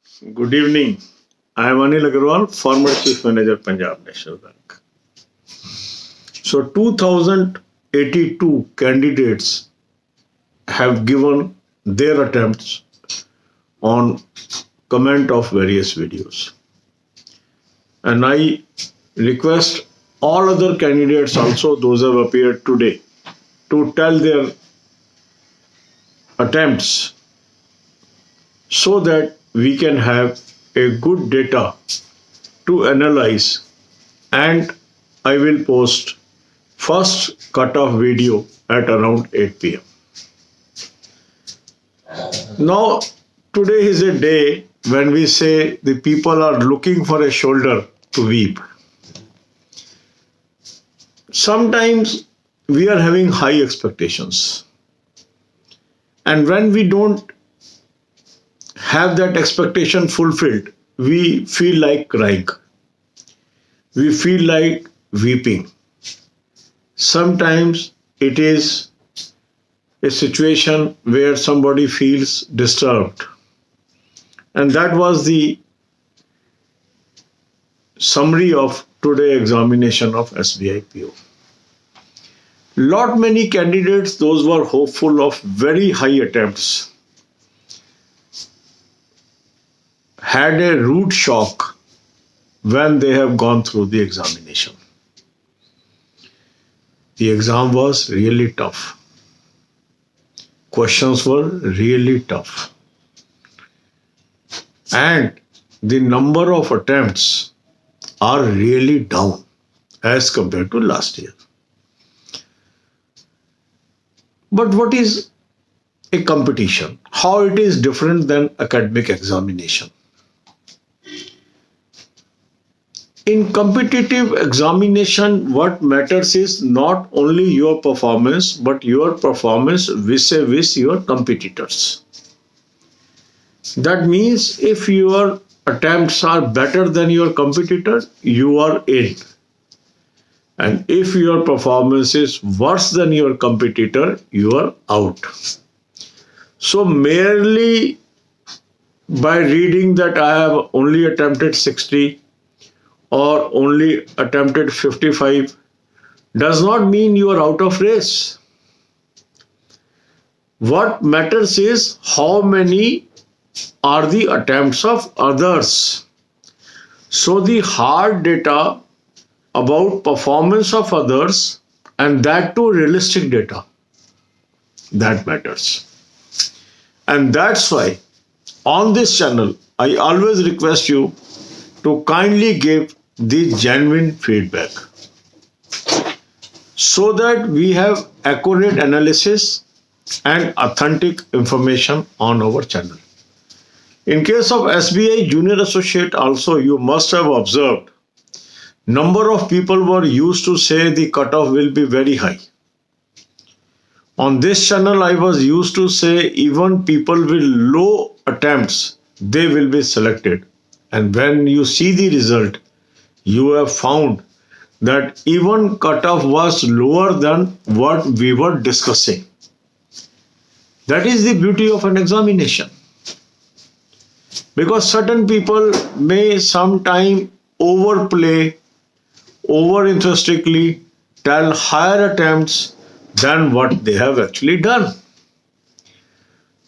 Good evening. I am Anil Agarwal, former Chief Manager, Punjab National Bank. So 2082 candidates have given their attempts on comment of various videos. And I request all other candidates also, those who have appeared today, to tell their attempts so that we can have a good data to analyze, and I will post first cutoff video at around 8 p.m. Now, today is a day when we say the people are looking for a shoulder to weep. Sometimes we are having high expectations, and when we don't have that expectation fulfilled, we feel like crying. We feel like weeping. Sometimes it is a situation where somebody feels disturbed. And that was the summary of today's examination of SBI PO. Lot many candidates, those were hopeful of very high attempts, had a rude shock when they have gone through the examination. The exam was really tough. Questions were really tough. And the number of attempts are really down as compared to last year. But what is a competition? How it is different than academic examination? In competitive examination, what matters is not only your performance, but your performance vis-a-vis your competitors. That means if your attempts are better than your competitor, you are in. And if your performance is worse than your competitor, you are out. So merely by reading that I have only attempted 60, or only attempted 55 does not mean you are out of race. What matters is how many are the attempts of others. So the hard data about performance of others, and that too realistic data, that matters. And that's why on this channel I always request you to kindly give the genuine feedback so that we have accurate analysis and authentic information on our channel. In case of SBI Junior Associate also, you must have observed number of people were used to say the cutoff will be very high. On this channel I was used to say even people with low attempts, they will be selected. And when you see the result, you have found that even cutoff was lower than what we were discussing. That is the beauty of an examination. Because certain people may sometime overplay, over-enthusiastically tell higher attempts than what they have actually done.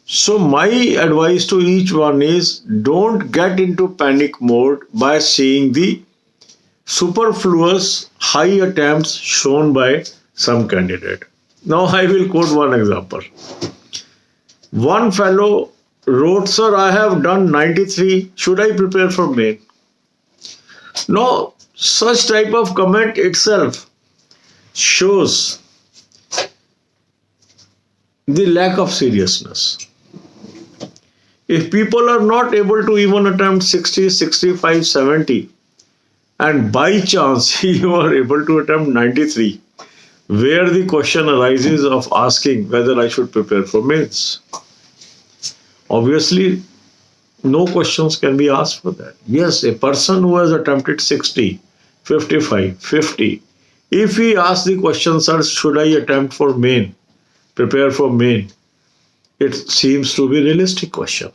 So my advice to each one is, don't get into panic mode by seeing the superfluous high attempts shown by some candidate. Now I will quote one example. One fellow wrote, "Sir, I have done 93. Should I prepare for main?" Now, such type of comment itself shows the lack of seriousness. If people are not able to even attempt 60, 65, 70, and by chance you are able to attempt 93, where the question arises of asking whether I should prepare for mains. Obviously, no questions can be asked for that. Yes, a person who has attempted 60, 55, 50, if he asks the question, "Sir, should I attempt for main, prepare for main?" it seems to be a realistic question.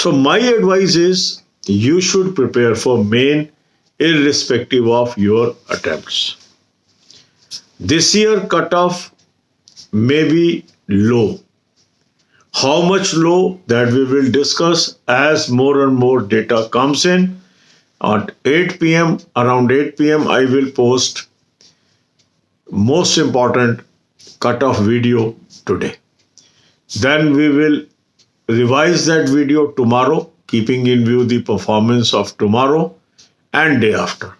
So my advice is you should prepare for main irrespective of your attempts. This year cutoff may be low. How much low, that we will discuss as more and more data comes in. At 8 p.m., around 8 p.m., I will post most important cutoff video today. Then we will revise that video tomorrow, keeping in view the performance of tomorrow and day after.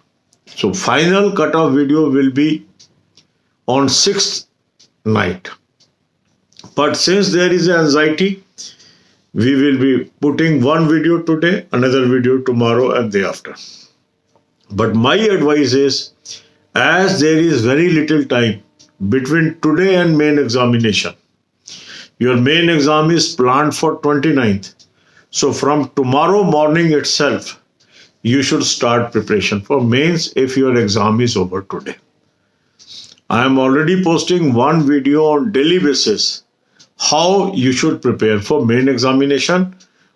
So final cutoff video will be on 6th night. But since there is anxiety, we will be putting one video today, another video tomorrow and day after. But my advice is, as there is very little time between today and main examination, your main exam is planned for 29th. So from tomorrow morning itself, you should start preparation for mains if your exam is over today. I am already posting one video on daily basis how you should prepare for main examination.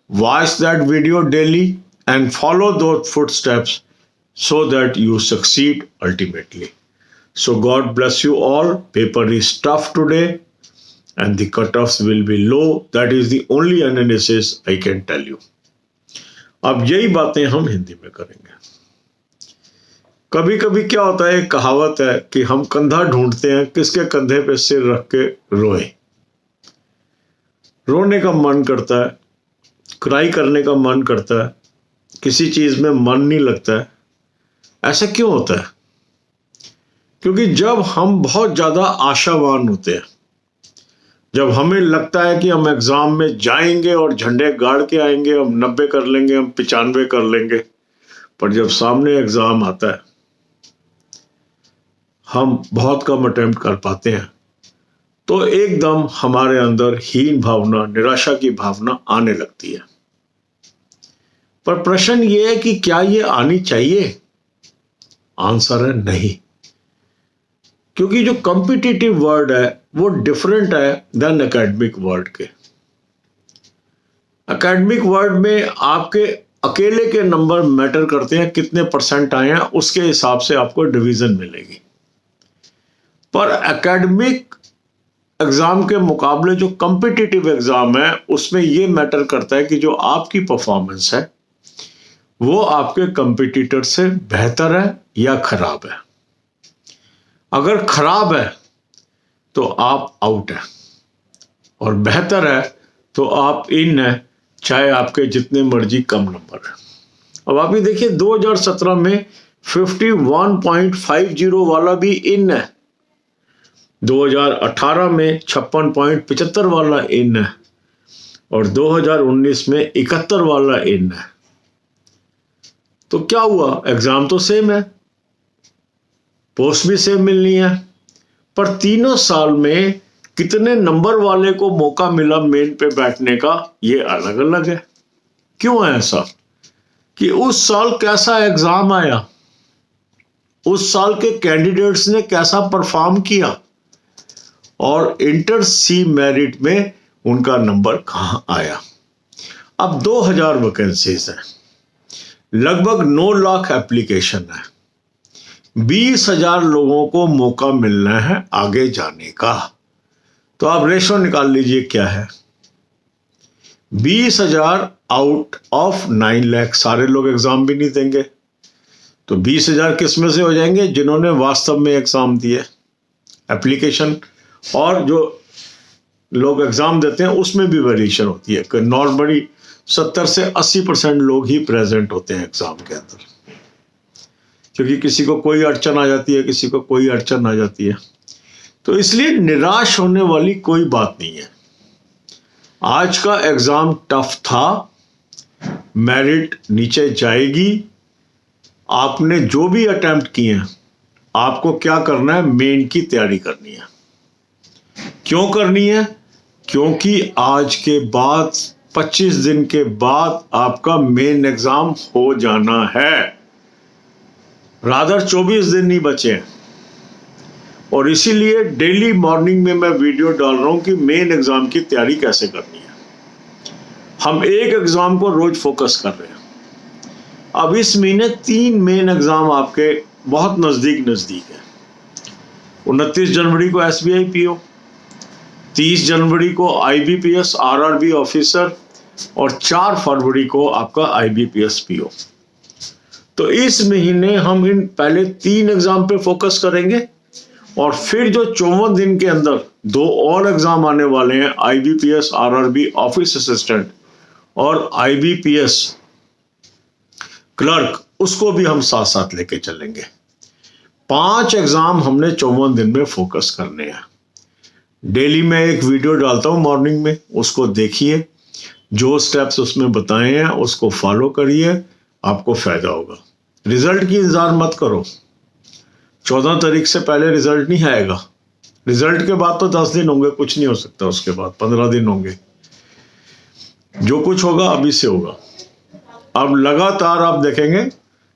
Watch that video daily and follow those footsteps so that you succeed ultimately. So God bless you all. Paper is tough today and the cutoffs will be low. That is the only analysis I can tell you. अब यही बातें हम हिंदी में करेंगे. कभी कभी क्या होता है, कहावत है कि हम कंधा ढूंढते हैं किसके कंधे पे सिर रख के रोए. रोने का मन करता है, क्राई करने का मन करता है, किसी चीज में मन नहीं लगता है. ऐसा क्यों होता है? क्योंकि जब हम बहुत ज्यादा आशावान होते हैं, जब हमें लगता है कि हम एग्जाम में जाएंगे और झंडे गाड़ के आएंगे, हम 90 कर लेंगे, हम 95 कर लेंगे, पर जब सामने एग्जाम आता है हम बहुत कम अटेम्प्ट कर पाते हैं, तो एकदम हमारे अंदर हीन भावना, निराशा की भावना आने लगती है. पर प्रश्न ये है कि क्या ये आनी चाहिए? आंसर है नहीं. क्योंकि जो कॉम्पिटिटिव वर्ड है वो डिफरेंट है देन एकेडमिक वर्ड के. एकेडमिक वर्ड में आपके अकेले के नंबर मैटर करते हैं, कितने परसेंट आए हैं उसके हिसाब से आपको डिवीजन मिलेगी. पर एकेडमिक एग्जाम के मुकाबले जो कॉम्पिटिटिव एग्जाम है उसमें यह मैटर करता है कि जो आपकी परफॉर्मेंस है वो आपके कॉम्पिटिटर से बेहतर है या खराब है. अगर खराब है तो आप आउट है और बेहतर है तो आप इन है, चाहे आपके जितने मर्जी कम नंबर है. अब आप ये देखिए 2017 में 51.50 वाला भी इन है, 2018 में 56.75 वाला इन है और 2019 में 71 वाला इन है. तो क्या हुआ? एग्जाम तो सेम है, पोस्ट भी सेम मिलनी है, पर तीनों साल में कितने नंबर वाले को मौका मिला मेन पे बैठने का ये अलग अलग है. क्यों है ऐसा? कि उस साल कैसा एग्जाम आया, उस साल के कैंडिडेट्स ने कैसा परफॉर्म किया और इंटर सी मेरिट में उनका नंबर कहां आया. अब 2000 वैकेंसीज हैं, लगभग 9 लाख एप्लीकेशन है, 20,000 लोगों को मौका मिलना है आगे जाने का. तो आप रेशो निकाल लीजिए क्या है. 20,000 आउट ऑफ 9 लाख. सारे लोग एग्जाम भी नहीं देंगे, तो 20,000 किस में से हो जाएंगे? जिन्होंने वास्तव में एग्जाम दिए. एप्लीकेशन और जो लोग एग्जाम देते हैं उसमें भी वेरिएशन होती है कि नॉर्मली 70 से 80% लोग ही प्रेजेंट होते हैं एग्जाम के अंदर, क्योंकि किसी को कोई अड़चन आ जाती है, किसी को कोई अड़चन आ जाती है. तो इसलिए निराश होने वाली कोई बात नहीं है. आज का एग्जाम टफ था, मेरिट नीचे जाएगी. आपने जो भी अटेम्प्ट किए हैं, आपको क्या करना है? मेन की तैयारी करनी है. क्यों करनी है? क्योंकि आज के बाद 25 दिन के बाद आपका मेन एग्जाम हो जाना है. रादर 24 दिन नहीं बचे हैं. और इसीलिए डेली मॉर्निंग में मैं वीडियो डाल रहा हूं कि मेन एग्जाम की तैयारी कैसे करनी है, हम एक एग्जाम को रोज फोकस कर रहे हैं। अब इस महीने 3 मेन एग्जाम आपके बहुत नजदीक है। 29 जनवरी को SBI PO, 30 जनवरी को IBPS RRB ऑफिसर और 4 फरवरी को आपका IBPS PO। तो इस महीने हम इन पहले 3 एग्जाम पे फोकस करेंगे और फिर जो 54 दिन के अंदर 2 और एग्जाम आने वाले हैं, IBPS RRB ऑफिस असिस्टेंट और IBPS क्लर्क, उसको भी हम साथ साथ लेके चलेंगे। 5 एग्जाम हमने 54 दिन में फोकस करने हैं। डेली मैं एक वीडियो डालता हूं मॉर्निंग में, उसको देखिए, जो स्टेप्स उसमें बताए हैं उसको फॉलो करिए, आपको फायदा होगा। रिजल्ट की इंतजार मत करो, 14 तारीख से पहले रिजल्ट नहीं आएगा। रिजल्ट के बाद तो 10 दिन होंगे, कुछ नहीं हो सकता। उसके बाद 15 दिन होंगे। जो कुछ होगा अभी से होगा। अब लगातार आप देखेंगे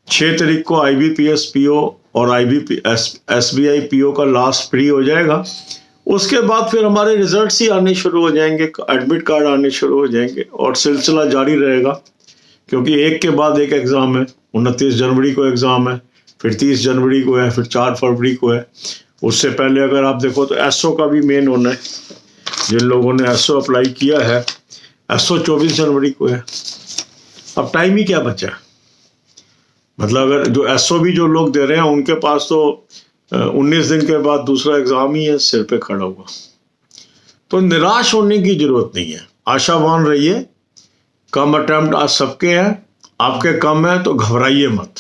6 तारीख को IBPS PO और SBI PO का लास्ट प्री हो जाएगा। उसके बाद फिर हमारे रिजल्ट्स ही आने शुरू हो जाएंगे, एडमिट कार्ड आने शुरू हो जाएंगे और सिलसिला जारी रहेगा, क्योंकि एक के बाद एक एग्जाम है। 29 जनवरी को एग्जाम है, फिर 30 जनवरी को है, फिर 4 फरवरी को है। उससे पहले अगर आप देखो तो SO का भी मेन होना है। जिन लोगों ने SO अप्लाई किया है, SO 24 जनवरी को है। अब टाइम ही क्या बचा है। मतलब अगर जो SO भी जो लोग दे रहे हैं उनके पास तो 19 दिन के बाद दूसरा एग्जाम ही है, सिर पे खड़ा हुआ। तो निराश होने की जरूरत नहीं है, आशावान रहिए। कम अटेम्प्ट आज सबके हैं, आपके कम है तो घबराइए मत।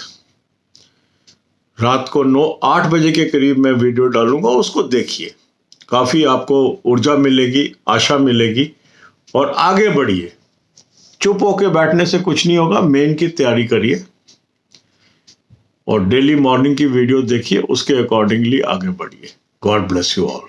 रात को 8 बजे के करीब मैं वीडियो डालूंगा, उसको देखिए, काफी आपको ऊर्जा मिलेगी, आशा मिलेगी और आगे बढ़िए। चुप होके बैठने से कुछ नहीं होगा, मेन की तैयारी करिए और डेली मॉर्निंग की वीडियो देखिए, उसके अकॉर्डिंगली आगे बढ़िए। God bless you all.